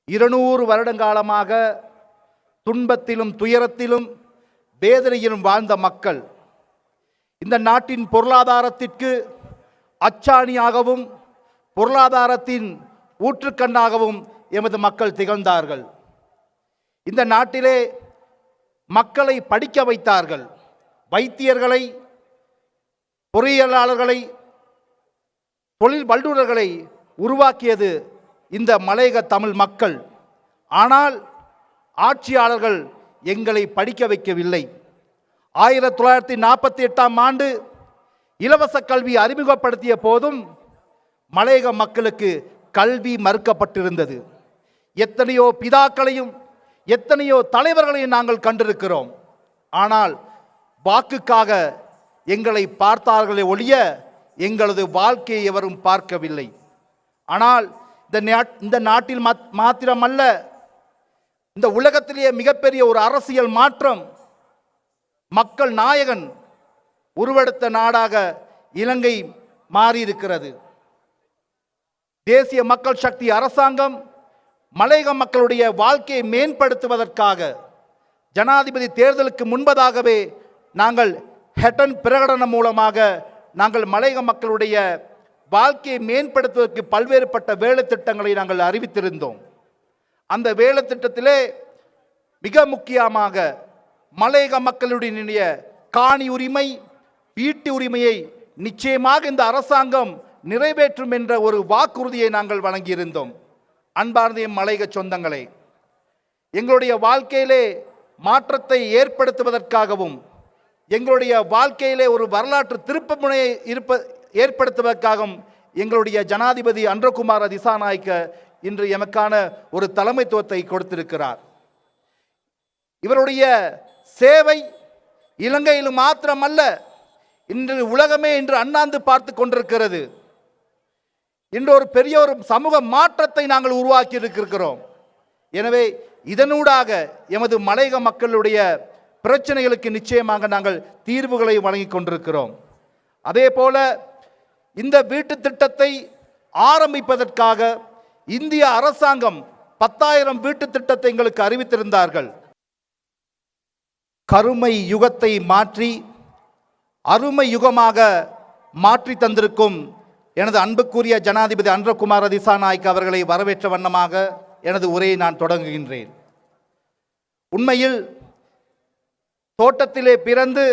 200 வருடங்காலமாக துன்பத்திலும் துயரத்திலும் வேதனையிலும் வாழ்ந்த மக்கள் இந்த நாட்டின் பொருளாதாரத்திற்கு அச்சாணியாகவும் பொருளாதாரத்தின் ஊற்றுக்கண்ணாகவும் எமது மக்கள் திகழ்ந்தார்கள். இந்த நாட்டிலே மக்களை படிக்க வைத்தார்கள். வைத்தியர்களை, பொறியியலாளர்களை, தொழில் வல்லுநர்களை உருவாக்கியது இந்த மலையக தமிழ் மக்கள். ஆனால் ஆட்சியாளர்கள் எங்களை படிக்க வைக்கவில்லை. 1948ஆம் ஆண்டு இலவச கல்வி அறிமுகப்படுத்திய போதும் மலையக மக்களுக்கு கல்வி மறுக்கப்பட்டிருந்தது. எத்தனையோ பிதாக்களையும் எத்தனையோ தலைவர்களையும் நாங்கள் கண்டிருக்கிறோம். ஆனால் வாக்குக்காக எங்களை பார்த்தார்களே ஒழிய எங்களது வாழ்க்கையை எவரும் பார்க்கவில்லை. ஆனால் இந்த நாட்டில் மாத்திரமல்ல, இந்த உலகத்திலேயே மிகப்பெரிய ஒரு அரசியல் மாற்றம், மக்கள் நாயகன் உருவெடுத்த நாடாக இலங்கை மாறியிருக்கிறது. தேசிய மக்கள் சக்தி அரசாங்கம் மலையக மக்களுடைய வாழ்க்கையை மேம்படுத்துவதற்காக ஜனாதிபதி தேர்தலுக்கு முன்பதாகவே நாங்கள் ஹெட்டன் பிரகடனம் மூலமாக நாங்கள் மலையக மக்களுடைய வாழ்க்கையை மேம்படுத்துவதற்கு பல்வேறுபட்ட வேலை திட்டங்களை நாங்கள் அறிவித்திருந்தோம். அந்த வேலை திட்டத்திலே மிக முக்கியமாக மலையக மக்களுடைய காணி உரிமை, வீட்டு உரிமையை நிச்சயமாக இந்த அரசாங்கம் நிறைவேற்றும் என்ற ஒரு வாக்குறுதியை நாங்கள் வழங்கியிருந்தோம். அன்பார்ந்த மலையக சொந்தங்களே, எங்களுடைய வாழ்க்கையிலே மாற்றத்தை ஏற்படுத்துவதற்காகவும் எங்களுடைய வாழ்க்கையிலே ஒரு வரலாற்று திருப்பு முனையை ஏற்படுத்துவதற்காகவும் எங்களுடைய ஜனாதிபதி அன்றகுமார திசாநாயக்க இன்று எமக்கான ஒரு தலைமைத்துவத்தை கொடுத்திருக்கிறார். இவருடைய சேவை இலங்கையில் மாத்திரமல்ல, இன்று உலகமே இன்று அண்ணாந்து பார்த்து கொண்டிருக்கிறது. இன்று ஒரு பெரிய ஒரு சமூக மாற்றத்தை நாங்கள் உருவாக்கி இருக்கிறோம். எனவே இதனூடாக எமது மலையக மக்களுடைய பிரச்சனைகளுக்கு நிச்சயமாக நாங்கள் தீர்வுகளை வழங்கி கொண்டிருக்கிறோம். அதே போல இந்த வீட்டு திட்டத்தை ஆரம்பிப்பதற்காக இந்திய அரசாங்கம் 10,000 வீட்டு திட்டத்தை எங்களுக்கு அறிவித்திருந்தார்கள். கருமை யுகத்தை மாற்றி அருமை யுகமாக மாற்றி தந்திருக்கும் எனது அன்புக்குரிய ஜனாதிபதி அன்றகுமார திசாநாயக்க அவர்களை வரவேற்ற வண்ணமாக எனது உரையை நான் தொடங்குகின்றேன். உண்மையில் தோட்டத்திலே பிறந்து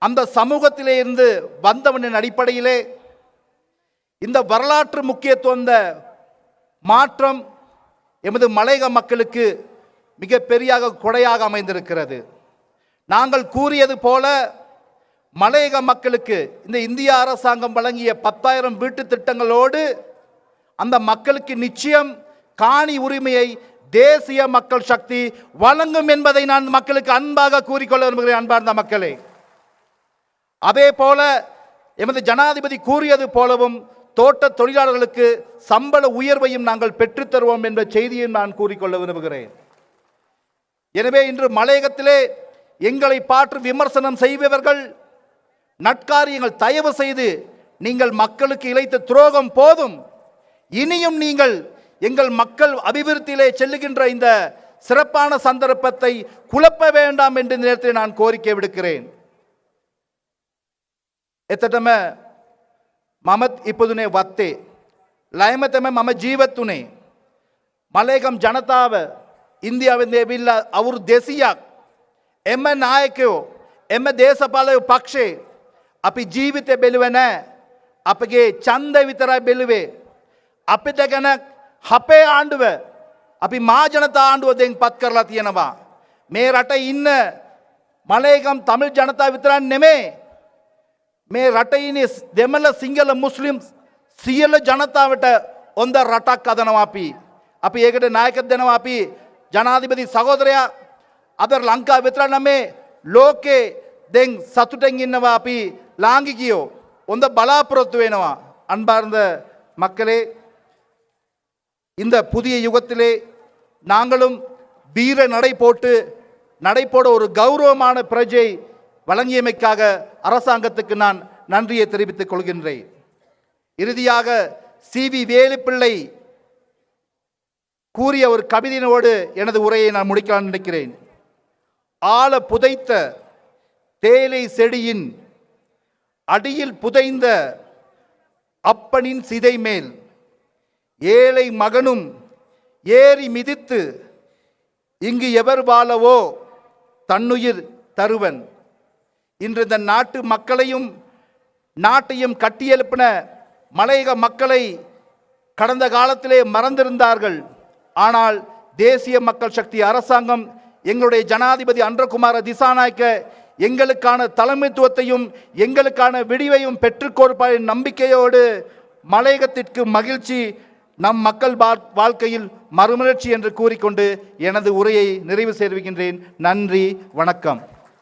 அந்த சமூகத்திலே இருந்து வந்தவனின் அடிப்படையிலே இந்த வரலாற்று முக்கியத்துவம் மாற்றம் எமது மலையக மக்களுக்கு மிக பெரிய கொடையாக அமைந்திருக்கிறது. நாங்கள் கூறியது போல மலையக மக்களுக்கு இந்த இந்திய அரசாங்கம் வழங்கிய 10,000 வீட்டு திட்டங்களோடு அந்த மக்களுக்கு நிச்சயம் காணி உரிமையை தேசிய மக்கள் சக்தி வழங்கும் என்பதை நான் மக்களுக்கு அன்பாக கூறிக்கொள்ள விரும்புகிறேன். அன்பார்ந்த மக்களே, அதே போல எமது ஜனாதிபதி கூறியது போலவும் தோட்ட தொழிலாளர்களுக்கு சம்பள உயர்வையும் நாங்கள் பெற்றுத்தருவோம் என்ற செய்தியும் நான் கூறிக்கொள்ள விரும்புகிறேன். எனவே இன்று மலையகத்திலே எங்களை பார்த்து விமர்சனம் செய்பவர்கள், நட்காரியங்கள், தயவு செய்து நீங்கள் மக்களுக்கு இழைத்த துரோகம் போதும். இனியும் நீங்கள் எங்கள் மக்கள் அபிவிருத்தியிலே செல்லுகின்ற இந்த சிறப்பான சந்தர்ப்பத்தை குழப்ப வேண்டாம் என்று நேரத்தில் நான் கோரிக்கை விடுக்கிறேன். එතටම මමත් ඉපදුනේ වත්තේ ලයමතම මම ජීවත් වුණේ. මලයකම් ජනතාව ඉන්දියාවෙන් ඇවිල්ලා අවුරුදු 200ක් එම නායකයෝ එම දේශපාලක පක්ෂේ අපි ජීවිතේ බැලුවේ නැහැ. අපගේ ඡන්දය විතරයි බැලුවේ. අපිට ගැන අපේ ආණ්ඩුව අපි මා ජනතා ආණ්ඩුව දෙන් පත් කරලා තියෙනවා. මේ රටේ ඉන්න මලයකම් තමිழ் ජනතාව විතරක් නෙමෙයි, මේ රටේ ඉන්න දෙමළ සිංහල මුස්ලිම් සියලු ජනතාවට හොඳ රටක් හදනවා අපි. අපි ඒකට නායකත්වය දෙනවා. අපි ජනාධිපති සහෝදරයා අද ලංකාව විතර නෙමෙයි ලෝකේ දැන් සතුටෙන් ඉන්නවා. අපි ලාංකිකයෝ හොඳ බලාපොරොත්තු වෙනවා. அன்பார்ந்த மக்களே, இந்த புதிய யுகத்திலே நாங்களும் வீர நடை போட ஒரு கௌரவமான பிரஜை வழங்கியமைக்காக அரசாங்கத்துக்கு நான் நன்றியை தெரிவித்துக் கொள்கின்றேன். இறுதியாக சி.வி. வேலுப்பிள்ளை கூறிய ஒரு கவிதையினோடு எனது உரையை நான் முடிக்கலாம் நினைக்கிறேன். ஆழ புதைத்த தேயிலை செடியின் அடியில் புதைந்த அப்பனின் சிதை மேல் ஏழை மகனும் ஏறி மிதித்து இங்கு எவர் வாழவோ தன்னுயிர் தருவன். இன்று இந்த நாட்டு மக்களையும் நாட்டையும் கட்டியெழுப்பின மலையக மக்களை கடந்த காலத்திலே மறந்திருந்தார்கள். ஆனால் தேசிய மக்கள் சக்தி அரசாங்கம், எங்களுடைய ஜனாதிபதி அன்றகுமார திசாநாயக்க எங்களுக்கான தலைமைத்துவத்தையும் எங்களுக்கான விடிவையும் பெற்றுக் கொடுப்பார் நம்பிக்கையோடு மலையகத்திற்கு மகிழ்ச்சி, நம் மக்கள் வாழ்க்கையில் மறுமலர்ச்சி என்று கூறிக்கொண்டு எனது உரையை நிறைவு செய்கின்றேன். நன்றி, வணக்கம்.